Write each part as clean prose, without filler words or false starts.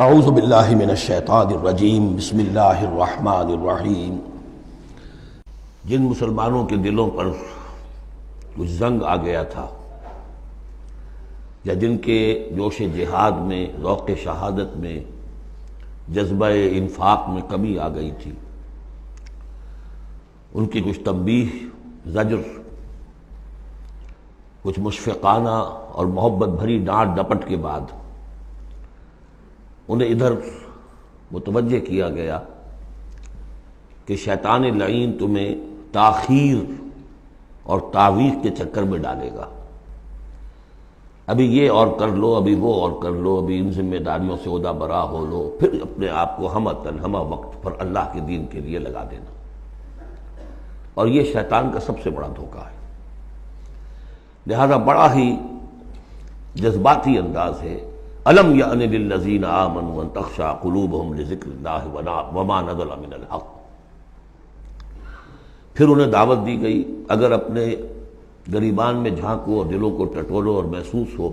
اعوذ باللہ من الشیطان الرجیم بسم اللہ الرحمن الرحیم۔ جن مسلمانوں کے دلوں پر کچھ زنگ آ گیا تھا یا جن کے جوش جہاد میں، ذوق شہادت میں، جذبہ انفاق میں کمی آ گئی تھی، ان کی کچھ تنبیہ، زجر، کچھ مشفقانہ اور محبت بھری ڈانٹ ڈپٹ کے بعد انہیں ادھر متوجہ کیا گیا کہ شیطان لعین تمہیں تاخیر اور تعویق کے چکر میں ڈالے گا۔ ابھی یہ اور کر لو، ابھی وہ اور کر لو، ابھی ان ذمہ داریوں سے عہدہ برا ہو لو، پھر اپنے آپ کو ہمہ وقت پر اللہ کے دین کے لیے لگا دینا۔ اور یہ شیطان کا سب سے بڑا دھوکہ ہے۔ لہذا بڑا ہی جذباتی انداز ہے، الم یأن للذین آمنوا ان تخشع قلوبہم لذکر اللہ وما نزل من الحق۔ پھر انہیں دعوت دی گئی، اگر اپنے گریبان میں جھانکو اور دلوں کو ٹٹولو اور محسوس ہو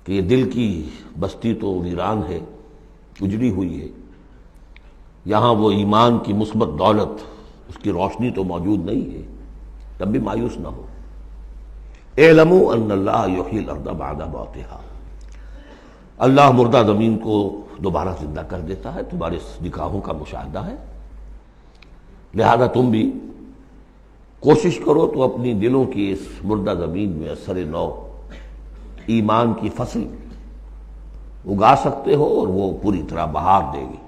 کہ یہ دل کی بستی تو ویران ہے، اجڑی ہوئی ہے، یہاں وہ ایمان کی مثبت دولت، اس کی روشنی تو موجود نہیں ہے، تب بھی مایوس نہ ہو۔ اعلموا ان اللہ یحیی الارض بعد موتہا، اللہ مردہ زمین کو دوبارہ زندہ کر دیتا ہے، تمہارے نکاحوں کا مشاہدہ ہے۔ لہذا تم بھی کوشش کرو تو اپنی دلوں کی اس مردہ زمین میں اثر نو ایمان کی فصل اگا سکتے ہو اور وہ پوری طرح بہار دے گی۔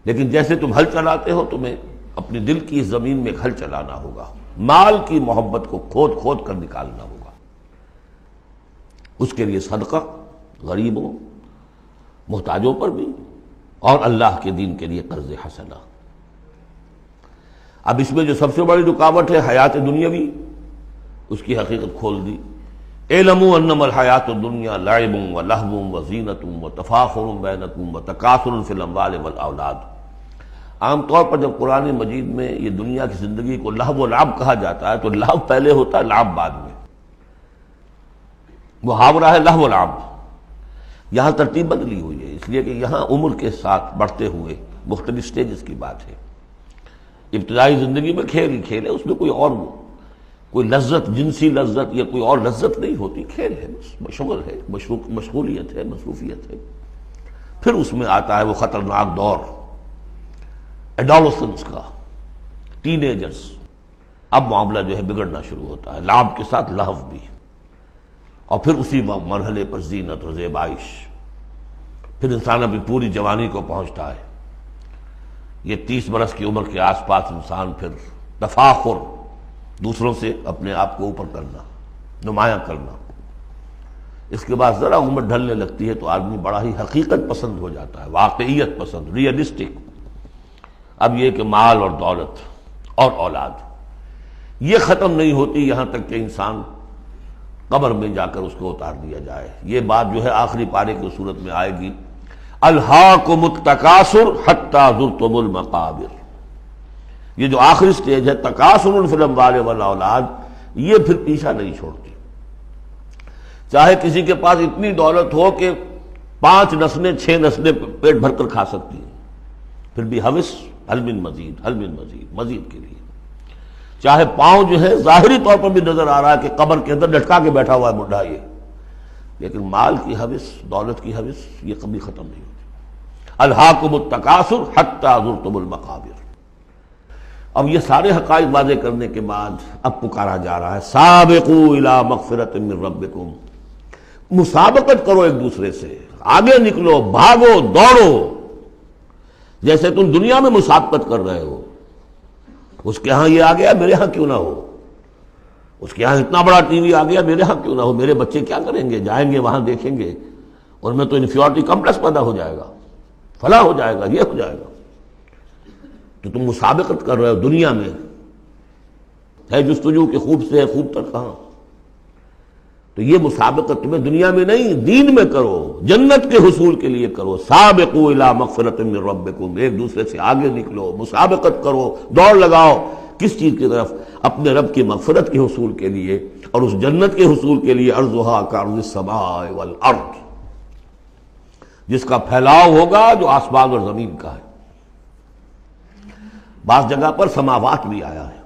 لیکن جیسے تم ہل چلاتے ہو، تمہیں اپنی دل کی اس زمین میں ہل چلانا ہوگا، مال کی محبت کو کھود کھود کر نکالنا ہوگا۔ اس کے لیے صدقہ غریبوں، محتاجوں پر بھی، اور اللہ کے دین کے لیے قرض حسنہ۔ اب اس میں جو سب سے بڑی رکاوٹ ہے حیات دنیاوی، اس کی حقیقت کھول دی۔ اعلموا انما الحیات الدنیا لعب ولہو وزینۃ وتفاخر بینکم وتکاثر فی الاموال والاولاد۔ عام طور پر جب قرآن مجید میں یہ دنیا کی زندگی کو لہو و لعب کہا جاتا ہے تو لہو پہلے ہوتا ہے، لعب بعد میں۔ محاورہ ہے لہو و لعب۔ یہاں ترتیب بدلی ہوئی ہے، اس لیے کہ یہاں عمر کے ساتھ بڑھتے ہوئے مختلف سٹیجز کی بات ہے۔ ابتدائی زندگی میں کھیل ہی کھیل ہے، اس میں کوئی لذت، جنسی لذت یا کوئی اور لذت نہیں ہوتی، کھیل ہے، مشغول ہے، مشغولیت ہے، مصروفیت ہے۔ پھر اس میں آتا ہے وہ خطرناک دور ایڈولسنس کا، ٹین ایجرز۔ اب معاملہ جو ہے بگڑنا شروع ہوتا ہے، لعب کے ساتھ لہو بھی، اور پھر اسی مرحلے پر زینت اور زیبائش۔ پھر انسان ابھی پوری جوانی کو پہنچتا ہے، یہ 30 برس کی عمر کے آس پاس انسان پھر تفاخر، دوسروں سے اپنے آپ کو اوپر کرنا، نمایاں کرنا۔ اس کے بعد ذرا عمر ڈھلنے لگتی ہے تو آدمی بڑا ہی حقیقت پسند ہو جاتا ہے، واقعیت پسند، ریئلسٹک۔ اب یہ کہ مال اور دولت اور اولاد یہ ختم نہیں ہوتی یہاں تک کہ انسان قبر میں جا کر اس کو اتار دیا جائے۔ یہ بات جو ہے آخری پارے کی صورت میں آئے گی، الہاکم التکاثر حتی زرتم المقابر۔ یہ جو آخری سٹیج ہے، تکاثر فی الاموال والاولاد، یہ پھر پیچھا نہیں چھوڑتی۔ چاہے کسی کے پاس اتنی دولت ہو کہ 5 نسلیں 6 نسلیں پیٹ بھر کر کھا سکتی ہیں، پھر بھی حوث حل من مزید، حل من مزید، مزید کے لیے۔ چاہے پاؤں جو ہے ظاہری طور پر بھی نظر آ رہا ہے کہ قبر کے اندر لٹکا کے بیٹھا ہوا ہے بڈھا یہ، لیکن مال کی حوث، دولت کی حوث یہ کبھی ختم نہیں ہوتی۔ الہاکم التکاثر حتی زرتم المقابر۔ اب یہ سارے حقائق واضح کرنے کے بعد اب پکارا جا رہا ہے، سابقوا الی مغفرۃ من ربکم۔ مسابقت کرو ایک دوسرے سے، آگے نکلو، بھاگو، دوڑو، جیسے تم دنیا میں مسابقت کر رہے ہو۔ اس کے ہاں یہ آ گیا، میرے ہاں کیوں نہ ہو؟ اس کے ہاں اتنا بڑا ٹی وی آ گیا، میرے ہاں کیوں نہ ہو؟ میرے بچے کیا کریں گے؟ جائیں گے وہاں دیکھیں گے، اور میں تو انفیورٹی کمپلیکس پیدا ہو جائے گا، فلاں ہو جائے گا، یہ ہو جائے گا۔ تو تم مسابقت کر رہے ہو دنیا میں، ہے جستجو کہ خوب سے ہے خوب تک کہاں؟ تو یہ مسابقت تمہیں دنیا میں نہیں، دین میں کرو، جنت کے حصول کے لیے کرو۔ سابقوا الی مغفرۃ من ربکم، ایک دوسرے سے آگے نکلو، مسابقت کرو، دوڑ لگاؤ، کس چیز کی طرف؟ اپنے رب کی مغفرت کے حصول کے لیے اور اس جنت کے حصول کے لیے۔ ارضھا کعرض السماء والارض، جس کا پھیلاؤ ہوگا جو آسمان اور زمین کا ہے۔ بعض جگہ پر سماوات بھی آیا ہے۔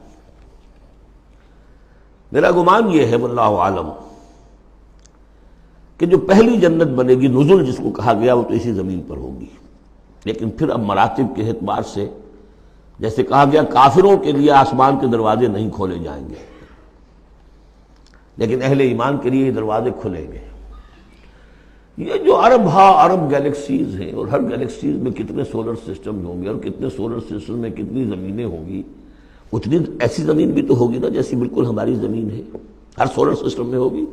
میرا گمان یہ ہے واللہ عالم کہ جو پہلی جنت بنے گی، نزل جس کو کہا گیا، وہ تو اسی زمین پر ہوگی، لیکن پھر اب مراتب کے اعتبار سے جیسے کہا گیا کافروں کے لیے آسمان کے دروازے نہیں کھولے جائیں گے، لیکن اہل ایمان کے لیے یہ دروازے کھلیں گے۔ یہ جو ارب گیلیکسیز ہیں، اور ہر گیلیکسیز میں کتنے سولر سسٹم ہوں گے، اور کتنے سولر سسٹم میں کتنی زمینیں ہوں گی، اتنی ایسی زمین بھی تو ہوگی نا جیسی بالکل ہماری زمین ہے، ہر سولر سسٹم میں ہوگی،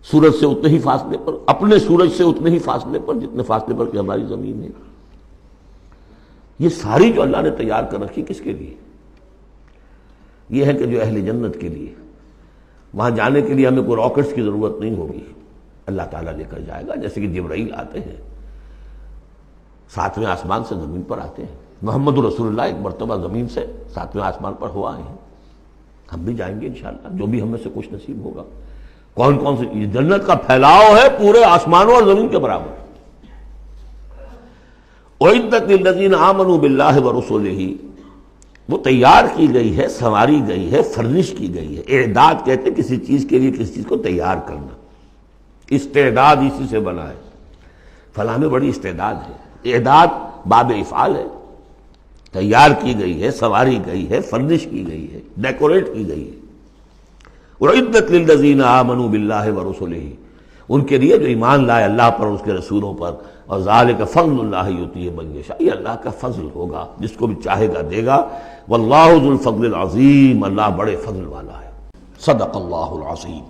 سورج سے اتنے ہی فاصلے پر، اپنے سورج سے اتنے ہی فاصلے پر جتنے فاصلے پر کہ ہماری زمین ہے۔ یہ ساری جو اللہ نے تیار کر رکھی کس کے لیے؟ یہ ہے کہ جو اہل جنت کے لیے، وہاں جانے کے لیے ہمیں کوئی راکٹس کی ضرورت نہیں ہوگی، اللہ تعالیٰ لے کر جائے گا، جیسے کہ جبرائیل آتے ہیں، ساتویں آسمان سے زمین پر آتے ہیں۔ محمد رسول اللہ ایک مرتبہ زمین سے ساتویں آسمان پر ہو آئے ہیں، ہم بھی جائیں گے انشاءاللہ، جو بھی ہم میں سے کچھ نصیب ہوگا۔ کون کون سے؟ یہ جنت کا پھیلاؤ ہے پورے آسمانوں اور زمین کے برابر۔ اعدت للذین آمنوا باللہ ورسلہ، وہ تیار کی گئی ہے، سنواری گئی ہے، فرنش کی گئی ہے۔ اعداد کہتے ہیں کسی چیز کے لیے کسی چیز کو تیار کرنا، استعداد اسی سے بنا ہے، فلاں میں بڑی استعداد ہے۔ اعداد باب افعال ہے، تیار کی گئی ہے، سنواری گئی ہے، فرنش کی گئی ہے، ڈیکوریٹ کی گئی ہے۔ وَعِدَّتْ لِلَّذِينَ آمَنُوا بِاللَّهِ وَرُسُلِهِ، ان کے لیے جو ایمان لائے اللہ پر اور اس کے رسولوں پر۔ اور ذَلِكَ فَضْلُ اللَّهِ يُؤْتِيهِ مَن يَشَاءُ، یہ اللہ کا فضل ہوگا، جس کو بھی چاہے گا دے گا۔ وَاللَّهُ ذُو الْفَضْلِ الْعَظِيمِ، اللہ بڑے فضل والا ہے۔ صدق اللہ العظیم۔